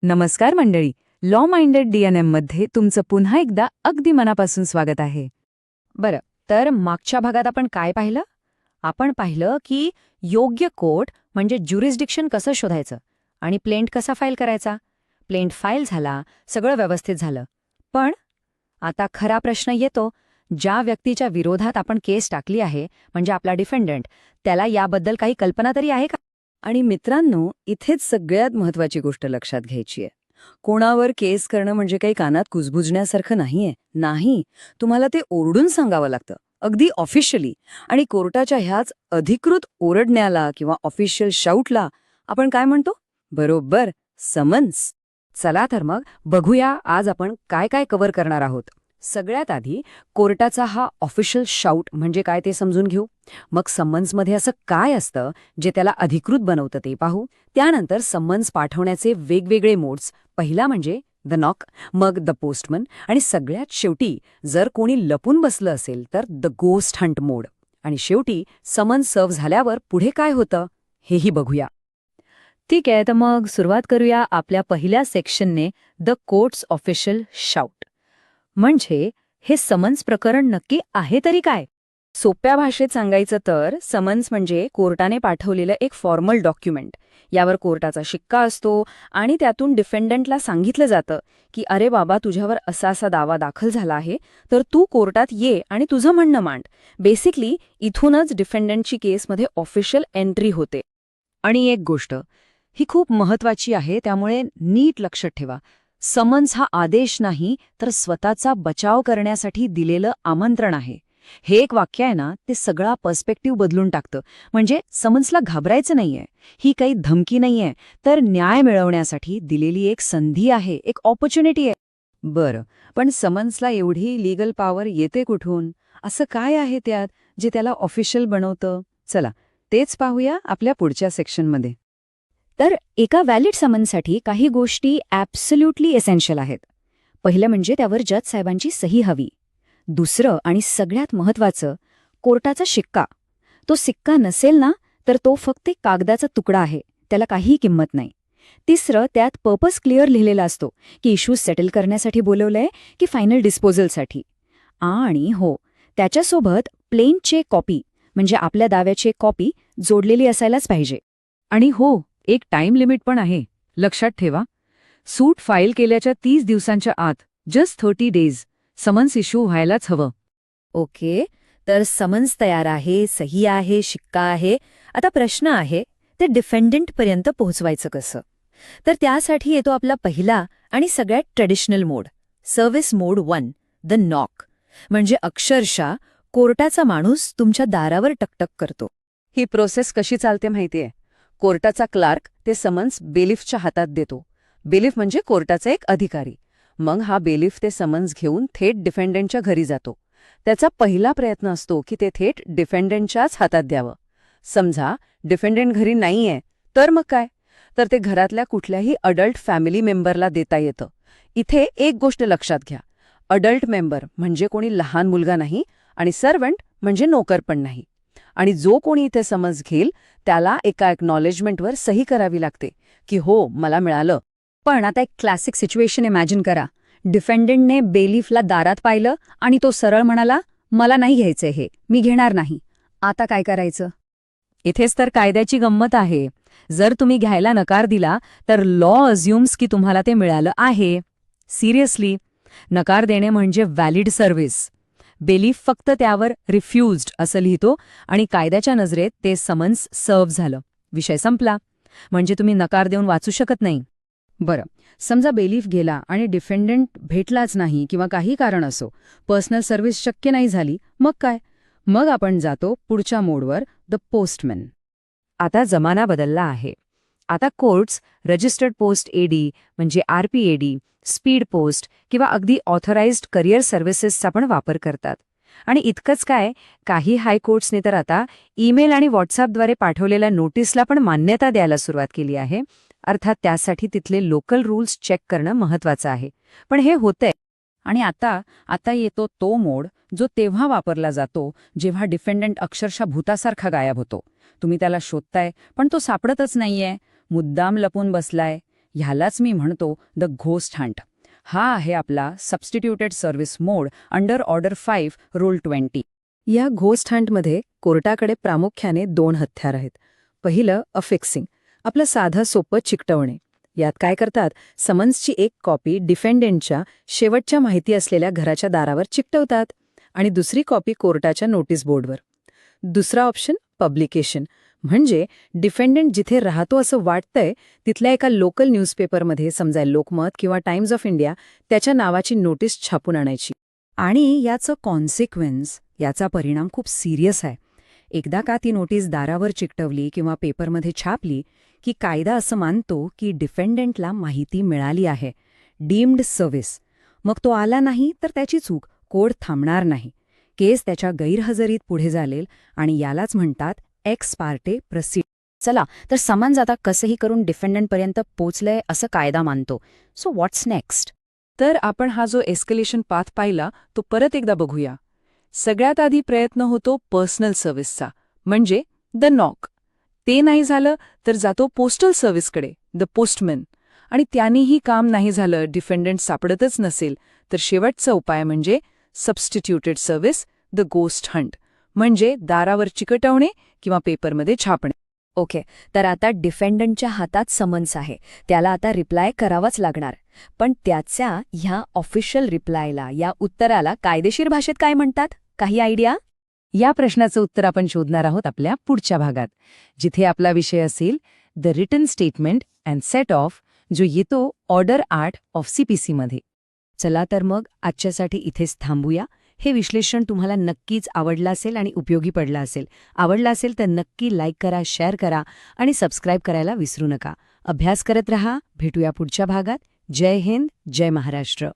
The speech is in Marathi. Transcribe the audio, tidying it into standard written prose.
नमस्कार मंडळी. लॉ माइंडेड DNM मध्ये तुमचं पुन्हा एकदा अगदी मनापासून स्वागत आहे. बरं, तर मागच्या भागात आपण काय पाहिलं? आपण पाहिलं की योग्य कोर्ट म्हणजे ज्युरिस्डिक्शन कसं शोधायचं आणि प्लेंट कसा फाईल करायचा. प्लेंट फाईल झाला, सगळं व्यवस्थित झालं. पण आता खरा प्रश्न येतो, ज्या व्यक्तीच्या विरोधात आपण केस टाकली आहे, म्हणजे आपला डिफेंडंट, त्याला याबद्दल काही कल्पना तरी आहे का? आणि मित्रांनो, इथेच सगळ्यात महत्वाची गोष्ट लक्षात घ्यायची आहे. कोणावर केस करणं म्हणजे काही कानात कुजबुजण्यासारखं नाहीये. नाही, तुम्हाला ते ओरडून सांगावं लागतं, अगदी ऑफिशियली. आणि कोर्टाच्या ह्याच अधिकृत ओरडण्याला किंवा ऑफिशियल शाऊटला आपण काय म्हणतो? बरोबर, समन्स. चला तर मग बघूया आज आपण काय काय कव्हर करणार आहोत. सगळ्यात आधी कोर्टाचा हा ऑफिशियल शाऊट म्हणजे काय ते समजून घेऊ. मग समन्समध्ये असं काय असतं जे त्याला अधिकृत बनवतं ते पाहू. त्यानंतर समन्स पाठवण्याचे वेगवेगळे मोड्स. पहिला म्हणजे द नॉक, मग द पोस्टमन आणि सगळ्यात शेवटी जर कोणी लपून बसलं असेल तर द गोस्ट हंट मोड. आणि शेवटी समन्स सर्व्ह झाल्यावर पुढे काय होतं हेही बघूया. ठीक आहे, तर मग सुरुवात करूया आपल्या पहिल्या सेक्शनने, द कोर्ट्स ऑफिशियल शाऊट. म्हणजे हे समन्स प्रकरण नक्की आहे तरी काय? सोप्या भाषेत सांगायचं तर समन्स म्हणजे कोर्टाने पाठवलेलं एक फॉर्मल डॉक्युमेंट. यावर कोर्टाचा शिक्का असतो आणि त्यातून डिफेंडंटला सांगितलं जातं की अरे बाबा, तुझ्यावर असा असा दावा दाखल झाला आहे, तर तू कोर्टात ये आणि तुझं म्हणणं मांड. बेसिकली इथूनच डिफेंडंटची केसमध्ये ऑफिशियल एंट्री होते. आणि एक गोष्ट ही खूप महत्वाची आहे, त्यामुळे नीट लक्षात ठेवा. समन्स हा आदेश नाही, तर स्वतःचा बचाव करण्यासाठी दिलेलं आमंत्रण आहे. हे एक वाक्य आहे ना, ते सगळा पर्स्पेक्टिव्ह बदलून टाकतं. म्हणजे समन्सला घाबरायचं नाहीये, ही काही धमकी नाहीये, तर न्याय मिळवण्यासाठी दिलेली एक संधी आहे, एक ऑपॉर्च्युनिटी आहे. बरं, पण समन्सला एवढी लीगल पॉवर येते कुठून? असं काय आहे त्यात जे त्याला ऑफिशियल बनवतं? चला, तेच पाहूया आपल्या पुढच्या सेक्शनमध्ये. तर एका व्हॅलिड समन्ससाठी काही गोष्टी ॲब्सोल्युटली एसेन्शियल आहेत. पहिलं म्हणजे त्यावर जज साहेबांची सही हवी. दुसरं आणि सगळ्यात महत्त्वाचं, कोर्टाचा शिक्का. तो सिक्का नसेल ना, तर तो फक्त एक कागदाचा तुकडा आहे, त्याला काहीही किंमत नाही. तिसरं, त्यात पर्पज क्लिअर लिहिलेला असतो की इश्यूज सेटल करण्यासाठी बोलवलंय की फायनल डिस्पोजलसाठी. आणि हो, त्याच्यासोबत प्लेन चेक कॉपी म्हणजे आपल्या दाव्याची कॉपी जोडलेली असायलाच पाहिजे. आणि हो, एक टाइम लिमिट पण आहे. लक्षात ठेवा, सूट फाईल केल्याच्या 30 दिवसांच्या आत, जस्ट 30 डेज, समन्स इश्यू व्हायलाच हवं. ओके, तर समन्स तयार आहे, सही आहे, शिक्का आहे. आता प्रश्न आहे, ते डिफेंडंटपर्यंत पोहोचवायचं कसं? तर त्यासाठी येतो आपला पहिला आणि सगळ्यात traditional mode, service mode 1, the knock. म्हणजे अक्षरशः कोर्टाचा माणूस तुमच्या दारावर टकटक करतो. ही प्रोसेस कशी चालते माहितीये? कोर्टाचा क्लार्क ते समन्स बेलिफच्या हातात देतो. बेलिफ म्हणजे कोर्टाचा एक अधिकारी. मग हा बेलिफ ते समन्स घेऊन थेट डिफेंडंटच्या घरी जातो. त्याचा पहिला प्रयत्न असतो की ते थेट डिफेंडंटच्याच हातात द्यावं. समजा डिफेंडंट घरी नाहीये, तर मग काय? तर ते घरातल्या कुठल्याही अडल्ट फॅमिली मेंबरला देता येतं. इथे एक गोष्ट लक्षात घ्या, अडल्ट मेंबर म्हणजे कोणी लहान मुलगा नाही आणि सर्वंट म्हणजे नोकर पण नाही. आणि जो कोणी इथे समन्स घेईल त्याला एका एक्नॉलेजमेंटवर सही करावी लागते की हो, मला मिळालं. पण आता एक क्लासिक सिच्युएशन इमॅजिन करा. डिफेंडंटने बेलिफला दारात पाहिलं आणि तो सरळ म्हणाला, मला नाही घ्यायचंय हे, मी घेणार नाही. आता काय करायचं? इथेच तर कायद्याची गंमत आहे. जर तुम्ही घ्यायला नकार दिला तर लॉ अज्युम्स की तुम्हाला ते मिळालं आहे. सिरियसली, नकार देणे म्हणजे व्हॅलिड सर्व्हिस. बेलीफ फक्त त्यावर रिफ्युज्ड असं लिहितो आणि कायद्याच्या नजरेत ते समन्स सर्व्ह झालं. विषय संपला. म्हणजे तुम्ही नकार देऊन वाचू शकत नाही. बरं, समजा बेलीफ गेला आणि डिफेंडंट भेटलाच नाही किंवा काही कारण असो, पर्सनल सर्व्हिस शक्य नाही झाली, मग काय? मग आपण जातो पुढच्या मोडवर, द पोस्टमॅन. आता जमाना बदलला आहे. आता कोर्ट्स रजिस्टर्ड पोस्ट एडी म्हणजे RPAD, स्पीड पोस्ट किंवा अगदी ऑथराइज्ड करिअर सर्व्हिसेसचा पण वापर करतात. आणि इतकंच काय, काही हायकोर्ट्सने तर आता ईमेल आणि व्हॉट्सअपद्वारे पाठवलेल्या नोटीसला पण मान्यता द्यायला सुरुवात केली आहे. अर्थात त्यासाठी तिथले लोकल रूल्स चेक करणं महत्वाचं आहे. पण हे होतंय. आणि आता येतो तो मोड जो तेव्हा वापरला जातो जेव्हा डिफेंडंट अक्षरशः भूतासारखा गायब होतो. तुम्ही त्याला शोधताय पण तो सापडतच नाहीये, मुद्दाम लपून बसलाय. ह्यालाच मी म्हणतो द घोस्ट हंट. हा आहे आपला सबस्टिट्यूटेड सर्व्हिस मोड अंडर ऑर्डर 5 रूल 20. या घोस्ट हंटमध्ये कोर्टाकडे प्रामुख्याने 2 हत्यार आहेत. पहिलं अफिक्सिंग, आपलं साधं सोपं चिकटवणे. यात काय करतात, समन्सची एक कॉपी डिफेंडंटच्या शेवटच्या माहिती असलेल्या घराच्या दारावर चिकटवतात आणि दुसरी कॉपी कोर्टाच्या नोटीस बोर्डवर. दुसरा ऑप्शन पब्लिकेशन, म्हणजे डिफेंडंट जिथे राहतो असं वाटतंय तिथल्या एका लोकल न्यूजपेपरमध्ये, समजा लोकमत किंवा टाइम्स ऑफ इंडिया, त्याच्या नावाची नोटीस छापून आणायची. आणि याचं कॉन्सिक्वेन्स, याचा परिणाम खूप सिरियस आहे. एकदा का ती नोटीस दारावर चिकटवली किंवा पेपरमध्ये छापली की कायदा असं मानतो की डिफेंडंटला माहिती मिळाली आहे, डीम्ड सर्व्हिस. मग तो आला नाही तर त्याची चूक, कोर्ट थांबणार नाही. केस त्याच्या गैरहजेरीत पुढे चालेल आणि यालाच म्हणतात एक्स पार्टे प्रसिड. चला, तर समन्स आता कसंही करून डिफेंडंटपर्यंत पोचलंय असं कायदा मानतो. सो व्हॉट्स नेक्स्ट? तर आपण हा जो एस्केलेशन पाथ पाहिला तो परत एकदा बघूया. सगळ्यात आधी प्रयत्न होतो पर्सनल सर्व्हिसचा, म्हणजे द नॉक. ते नाही झालं तर जातो पोस्टल सर्व्हिसकडे, द पोस्टमॅन. आणि त्यानेही काम नाही झालं, डिफेंडंट सापडतच नसेल, तर शेवटचा उपाय म्हणजे substituted service, the ghost Hunt, म्हणजे दारावर चिकटवणे किंवा पेपरमध्ये छापणे. ओके, तर आता डिफेंडंटच्या हातात समन्स आहे, त्याला आता रिप्लाय करावाच लागणार. पण त्याच्या ह्या ऑफिशियल रिप्लायला, या उत्तराला कायदेशीर भाषेत काय म्हणतात? काही आयडिया? या प्रश्नाचं उत्तर आपण शोधणार आहोत आपल्या पुढच्या भागात, जिथे आपला विषय असेल the written statement and set of, जो येतो ऑर्डर 8 ऑफ CPC मध्ये. चला तर मग आजच्यासाठी इथेच थांबूया. हे विश्लेषण तुम्हाला नक्कीच आवडलं असेल आणि उपयोगी पडलं असेल. आवडलं असेल तर नक्की लाईक करा, शेअर करा आणि सबस्क्राईब करायला विसरू नका. अभ्यास करत रहा. भेटूया पुढच्या भागात. जय हिंद, जय महाराष्ट्र.